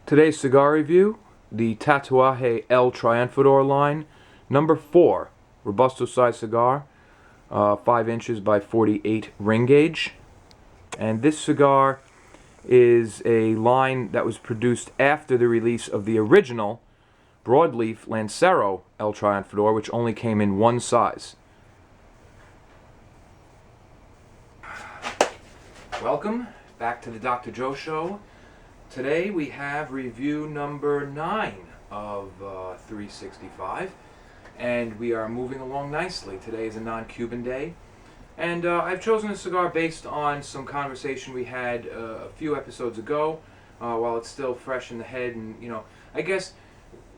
Today's cigar review, the Tatuaje El Triunfador line, number 4, robusto size cigar, 5 inches by 48 ring gauge. And this cigar is a line that was produced after the release of the original broadleaf Lancero El Triunfador, which only came in one size. Welcome back to the Dr. Joe Show. Today we have review number 9 of 365, and we are moving along nicely. Today is a non-Cuban day, and I've chosen a cigar based on some conversation we had a few episodes ago, while it's still fresh in the head. And I guess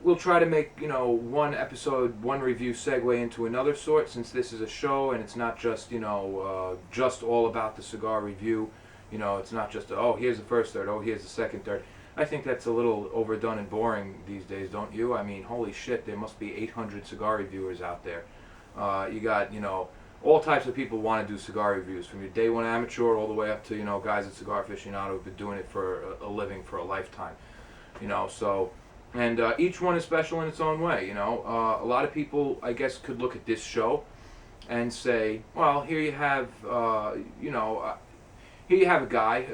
we'll try to make one episode, one review segue into another sort, since this is a show and it's not just just all about the cigar review. It's not just, oh, here's the first third, oh, here's the second third. I think that's a little overdone and boring these days, don't you? I mean, holy shit, there must be 800 cigar reviewers out there. You got, all types of people want to do cigar reviews, from your day one amateur all the way up to, guys at Cigar Aficionado who've been doing it for a living for a lifetime. And each one is special in its own way, A lot of people, I guess, could look at this show and say, well, here you have, here you have a guy,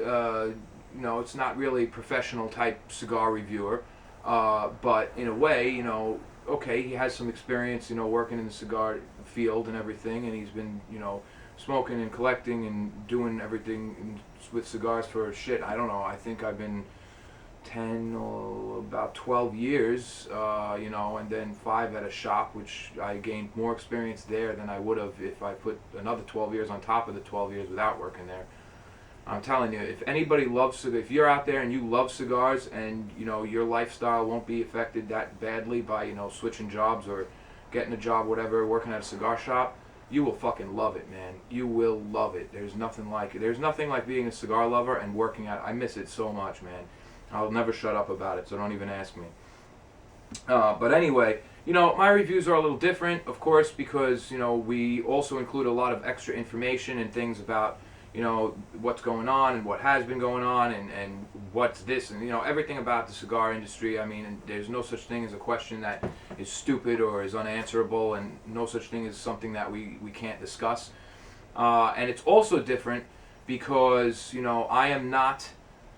it's not really professional type cigar reviewer, but in a way, okay, he has some experience, working in the cigar field and everything, and he's been, smoking and collecting and doing everything with cigars for shit. I don't know, I think I've been 10 or about 12 years, and then 5 at a shop, which I gained more experience there than I would have if I put another 12 years on top of the 12 years without working there. I'm telling you, if anybody loves cigars, if you're out there and you love cigars, and your lifestyle won't be affected that badly by switching jobs or getting a job, whatever, working at a cigar shop, you will fucking love it, man. You will love it. There's nothing like it. There's nothing like being a cigar lover and working at it. I miss it so much, man. I'll never shut up about it, so don't even ask me. But anyway, my reviews are a little different, of course, because we also include a lot of extra information and things about what's going on and what has been going on and what's this and everything about the cigar industry. I mean, there's no such thing as a question that is stupid or is unanswerable, and no such thing as something that we can't discuss. And it's also different because I am not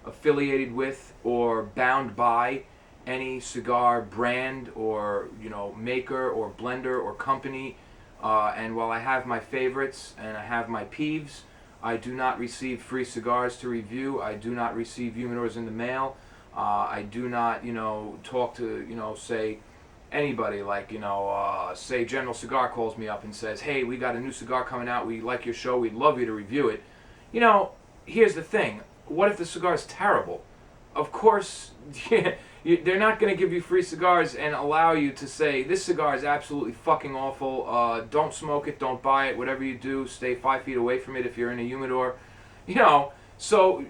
affiliated with or bound by any cigar brand or maker or blender or company, and while I have my favorites and I have my peeves, I do not receive free cigars to review. I do not receive humidors in the mail. I do not, talk to, say, anybody, like, say General Cigar calls me up and says, hey, we got a new cigar coming out. We like your show. We'd love you to review it. Here's the thing. What if the cigar is terrible? Of course, they're not going to give you free cigars and allow you to say, this cigar is absolutely fucking awful, don't smoke it, don't buy it, whatever you do, stay 5 feet away from it if you're in a humidor. So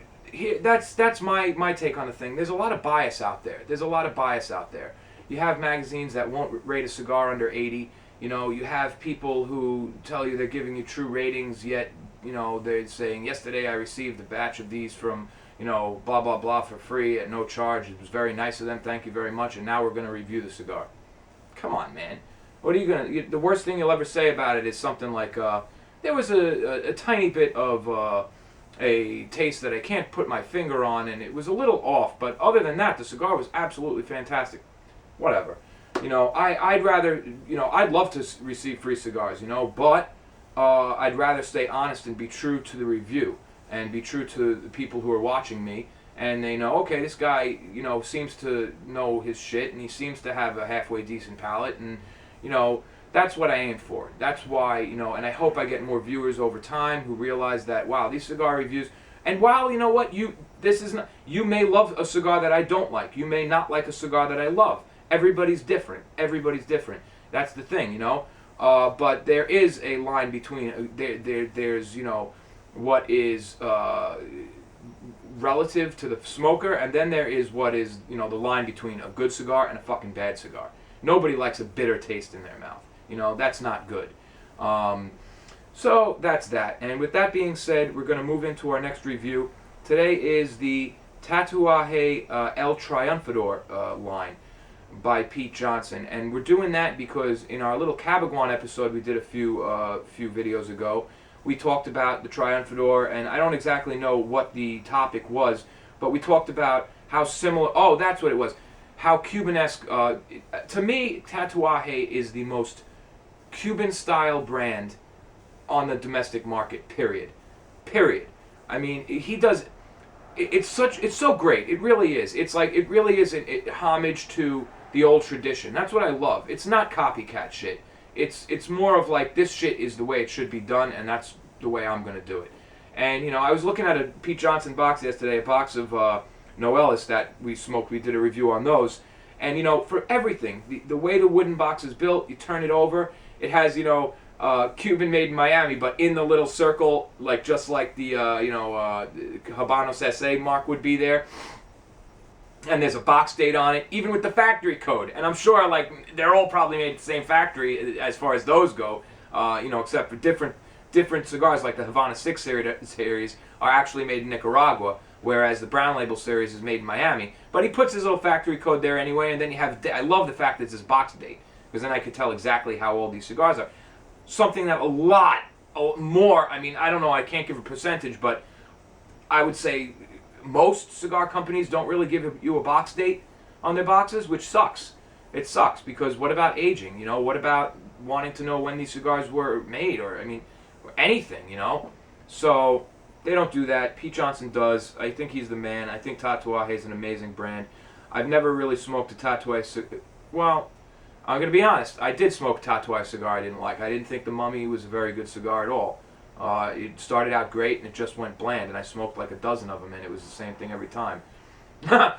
that's my take on the thing. There's a lot of bias out there. You have magazines that won't rate a cigar under 80. You have people who tell you they're giving you true ratings, yet, they're saying, yesterday I received a batch of these from blah, blah, blah for free at no charge. It was very nice of them. Thank you very much. And now we're going to review the cigar. Come on, man. What are you going to... The worst thing you'll ever say about it is something like, there was a tiny bit of a taste that I can't put my finger on, and it was a little off. But other than that, the cigar was absolutely fantastic. Whatever. I'd rather... I'd love to receive free cigars, but I'd rather stay honest and be true to the review. And be true to the people who are watching me, and they know, okay, this guy, seems to know his shit, and he seems to have a halfway decent palate, and, that's what I aim for. That's why, and I hope I get more viewers over time who realize that, wow, these cigar reviews, and while, you may love a cigar that I don't like. You may not like a cigar that I love. Everybody's different. That's the thing, but there is a line between, there's, what is relative to the smoker, and then there is what is, the line between a good cigar and a fucking bad cigar. Nobody likes a bitter taste in their mouth. That's not good. So that's that. And with that being said, we're going to move into our next review. Today is the Tatuaje El Triunfador line by Pete Johnson, and we're doing that because in our little Cabaguan episode we did a few videos ago, we talked about the Triunfador, and I don't exactly know what the topic was, but we talked about how similar. Oh, that's what it was. How Cuban-esque. To me, Tatuaje is the most Cuban-style brand on the domestic market. Period. Period. I mean, he does. It's so great. It really is. It's like it really is an homage to the old tradition. That's what I love. It's not copycat shit. It's more of like, this shit is the way it should be done, and that's the way I'm gonna do it. And I was looking at a Pete Johnson box yesterday, a box of Noelis that we smoked. We did a review on those, and for everything, the way the wooden box is built, you turn it over, it has Cuban made in Miami, but in the little circle, like just like the Habanos SA mark would be there. And there's a box date on it, even with the factory code. And I'm sure like they're all probably made at the same factory as far as those go, except for different cigars like the Havana 6 series are actually made in Nicaragua, whereas the Brown Label series is made in Miami. But he puts his little factory code there anyway, and then you have, I love the fact that it's his box date, because then I could tell exactly how old these cigars are. Something that a lot more, I mean, I don't know, I can't give a percentage, but I would say most cigar companies don't really give you a box date on their boxes, which sucks. It sucks, because what about aging? What about wanting to know when these cigars were made, or anything, So they don't do that. Pete Johnson does. I think he's the man. I think Tatuaje is an amazing brand. I've never really smoked a Tatuaje. Well, I'm going to be honest. I did smoke a Tatuaje cigar I didn't like. I didn't think the Mummy was a very good cigar at all. It started out great and it just went bland, and I smoked like a dozen of them, and it was the same thing every time.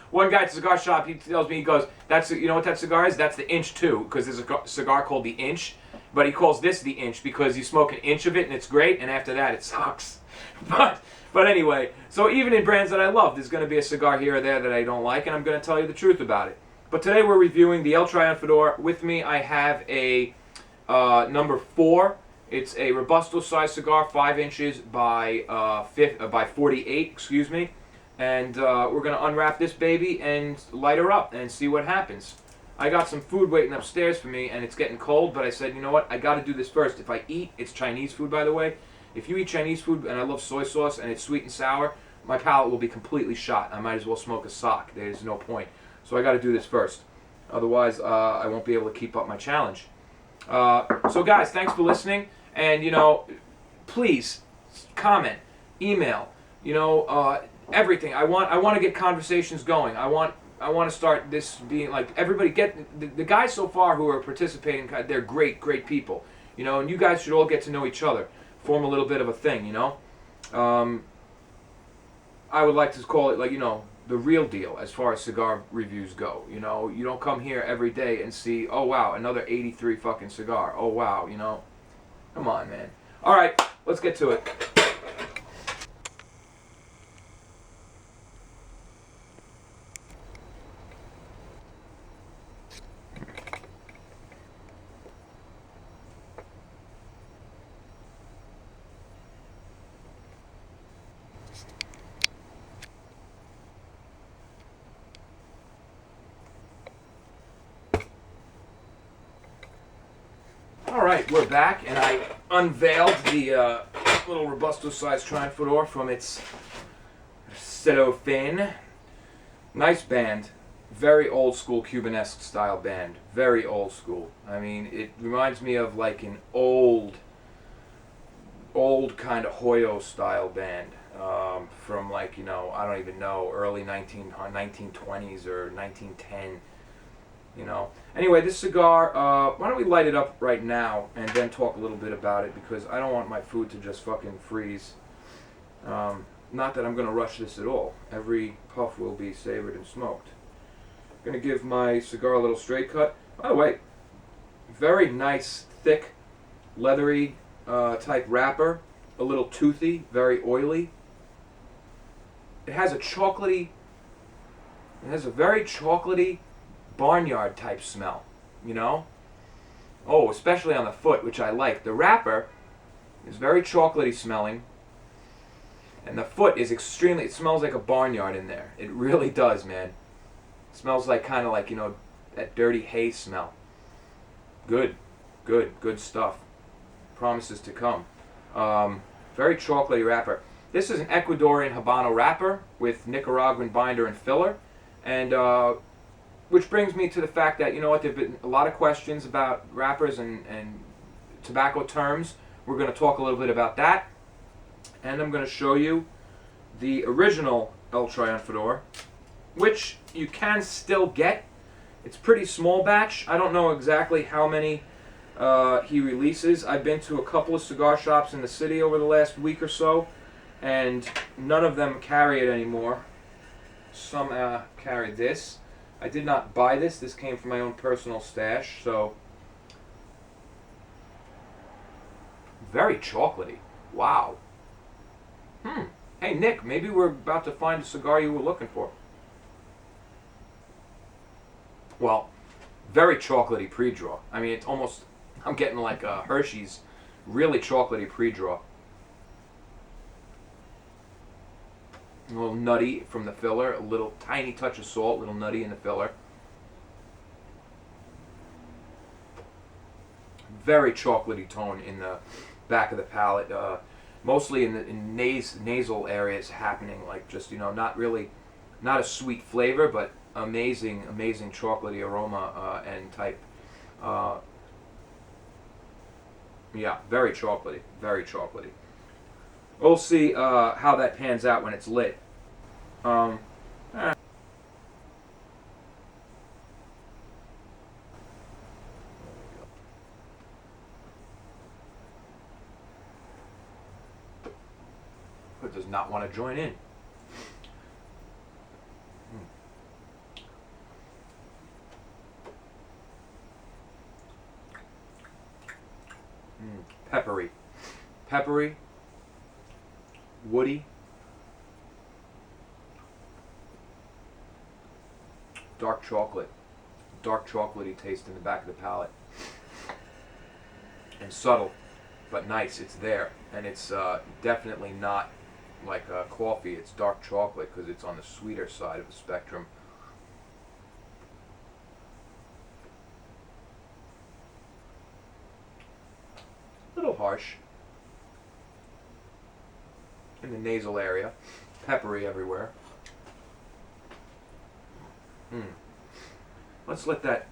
One guy at the cigar shop, he tells me, he goes, "That's, you know what that cigar is? That's the Inch 2, because there's a cigar called the Inch, but he calls this the Inch because you smoke an inch of it and it's great, and after that it sucks." But anyway, so even in brands that I love, there's going to be a cigar here or there that I don't like, and I'm going to tell you the truth about it. But today we're reviewing the El Triunfador. With me I have a number 4. It's a robusto size cigar, 5 inches by 48, excuse me. And we're going to unwrap this baby and light her up and see what happens. I got some food waiting upstairs for me, and it's getting cold, but I said, you know what, I got to do this first. If I eat, it's Chinese food, by the way. If you eat Chinese food, and I love soy sauce, and it's sweet and sour, my palate will be completely shot. I might as well smoke a sock. There's no point. So I got to do this first. Otherwise, I won't be able to keep up my challenge. So guys, thanks for listening. And, please comment, email, everything. I want to get conversations going. I want to start this being like, everybody get the guys so far who are participating. They're great people. And you guys should all get to know each other, form a little bit of a thing. I would like to call it like the real deal as far as cigar reviews go. You don't come here every day and see, oh wow, another 83 fucking cigar. Oh wow, Come on, man. All right, let's get to it. Alright, we're back, and I unveiled the little robusto-sized Triunfador from its cellophane. Nice band. Very old-school Cuban-esque style band. Very old school. I mean, it reminds me of like an old kind of Hoyo style band from like, I don't even know, early 1920s or 1910. Anyway, this cigar, why don't we light it up right now and then talk a little bit about it, because I don't want my food to just fucking freeze. Not that I'm going to rush this at all. Every puff will be savored and smoked. I'm going to give my cigar a little straight cut. By the way, very nice, thick, leathery type wrapper. A little toothy, very oily. It has a very chocolatey, barnyard type smell, Oh, especially on the foot, which I like. The wrapper is very chocolatey smelling, And the foot is extremely, it smells like a barnyard in there. It really does, man. It smells like kind of like, you know, that dirty hay smell. Good, good stuff. Promises to come. Very chocolatey wrapper. This is an Ecuadorian Habano wrapper with Nicaraguan binder and filler. And which brings me to the fact that, you know what, there have been a lot of questions about wrappers and tobacco terms. We're going to talk a little bit about that. And I'm going to show you the original El Triunfador, which you can still get. It's pretty small batch. I don't know exactly how many he releases. I've been to a couple of cigar shops in the city over the last week or so, and none of them carry it anymore. Some carry this. I did not buy this. This came from my own personal stash, so very chocolatey. Wow. Hey Nick, maybe we're about to find a cigar you were looking for. Well, very chocolatey pre-draw. I mean, it's almost, I'm getting like a Hershey's really chocolatey pre-draw. A little nutty from the filler, a little tiny touch of salt, a little nutty in the filler. Very chocolatey tone in the back of the palate. Mostly in the nasal areas happening, like just, you know, not a sweet flavor, but amazing chocolatey aroma and type. Yeah, very chocolatey. We'll see how that pans out when it's lit. It does not want to join in. Peppery, woody, dark chocolatey taste in the back of the palate, and subtle, but nice. It's there, and it's definitely not like coffee. It's dark chocolate because it's on the sweeter side of the spectrum. A little harsh in the nasal area, peppery everywhere. Let's let that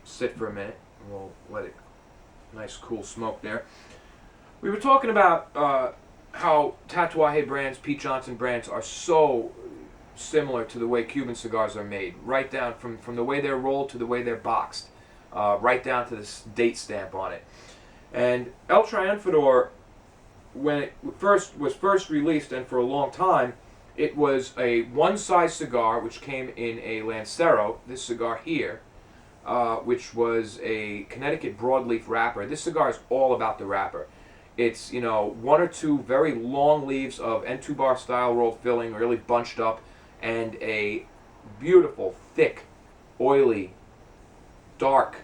sit for a minute, and we'll let it, nice cool smoke there. We were talking about how Tatuaje brands, Pete Johnson brands are so similar to the way Cuban cigars are made, right down from the way they're rolled to the way they're boxed, right down to this date stamp on it. And El Triunfador, when it was first released, and for a long time, it was a one-size cigar, which came in a Lancero, this cigar here, which was a Connecticut broadleaf wrapper. This cigar is all about the wrapper. It's, you know, one or two very long leaves of N2 bar style rolled filling, really bunched up, and a beautiful, thick, oily, dark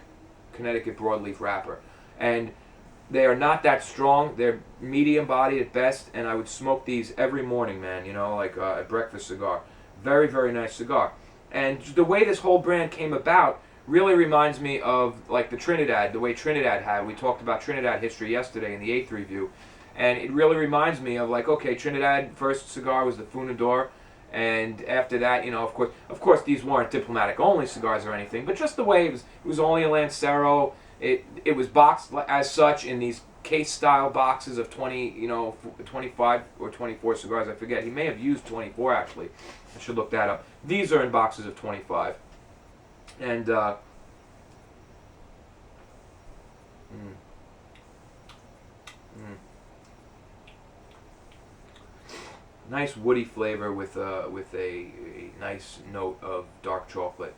Connecticut broadleaf wrapper. And they are not that strong. They're medium bodied at best, and I would smoke these every morning, man, you know, like a breakfast cigar. Very, very nice cigar. And the way this whole brand came about really reminds me of like the Trinidad, the way Trinidad had. We talked about Trinidad history yesterday in the 8th review, and it really reminds me of like, okay, Trinidad first cigar was the Funador, and after that, you know, of course these weren't diplomatic only cigars or anything, but just the way it was only a Lancero. It was boxed as such in these case style boxes of 20, you know, 25 or 24 cigars, I forget. He may have used 24 actually. I should look that up. These are in boxes of 25. And nice woody flavor with a nice note of dark chocolate.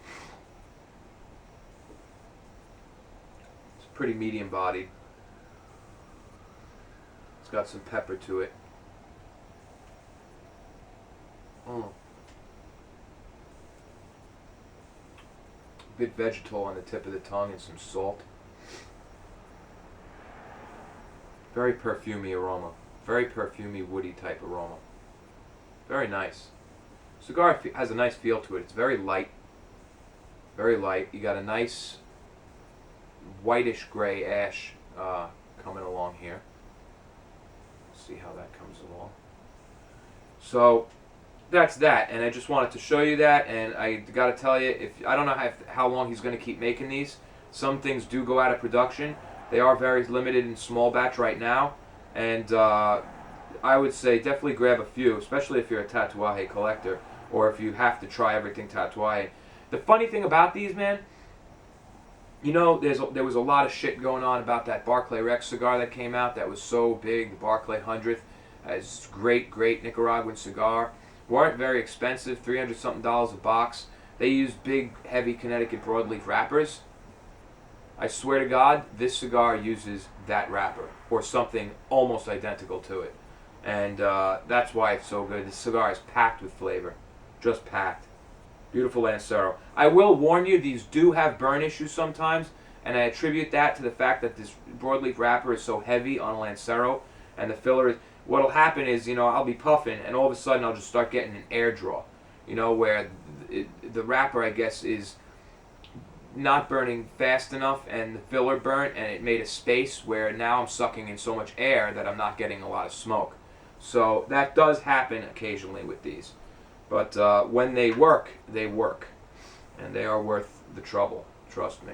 It's pretty medium bodied. It's got some pepper to it. A bit vegetal on the tip of the tongue and some salt. Very perfumey aroma. Very perfumey, woody type aroma. Very nice. Cigar has a nice feel to it. It's very light. Very light. You got a nice whitish gray ash coming along here. Let's see how that comes along. So that's that, and I just wanted to show you that. And I got to tell you, if I don't know how long he's going to keep making these. Some things do go out of production. They are very limited in small batch right now, and I would say definitely grab a few, especially if you're a Tatuaje collector or if you have to try everything Tatuaje. The funny thing about these, man, you know, there was a lot of shit going on about that Barclay Rex cigar that came out that was so big, the Barclay 100th. It's great Nicaraguan cigar. Weren't very expensive, $300-something a box. They used big, heavy Connecticut broadleaf wrappers. I swear to God, this cigar uses that wrapper or something almost identical to it. And that's why it's so good. This cigar is packed with flavor. Just packed. Beautiful Lancero. I will warn you, these do have burn issues sometimes, and I attribute that to the fact that this broadleaf wrapper is so heavy on a Lancero, and the filler is... What'll happen is, you know, I'll be puffing, and all of a sudden I'll just start getting an air draw. You know, where the wrapper, I guess, is not burning fast enough, and the filler burnt, and it made a space where now I'm sucking in so much air that I'm not getting a lot of smoke. So that does happen occasionally with these. But when they work, and they are worth the trouble. Trust me.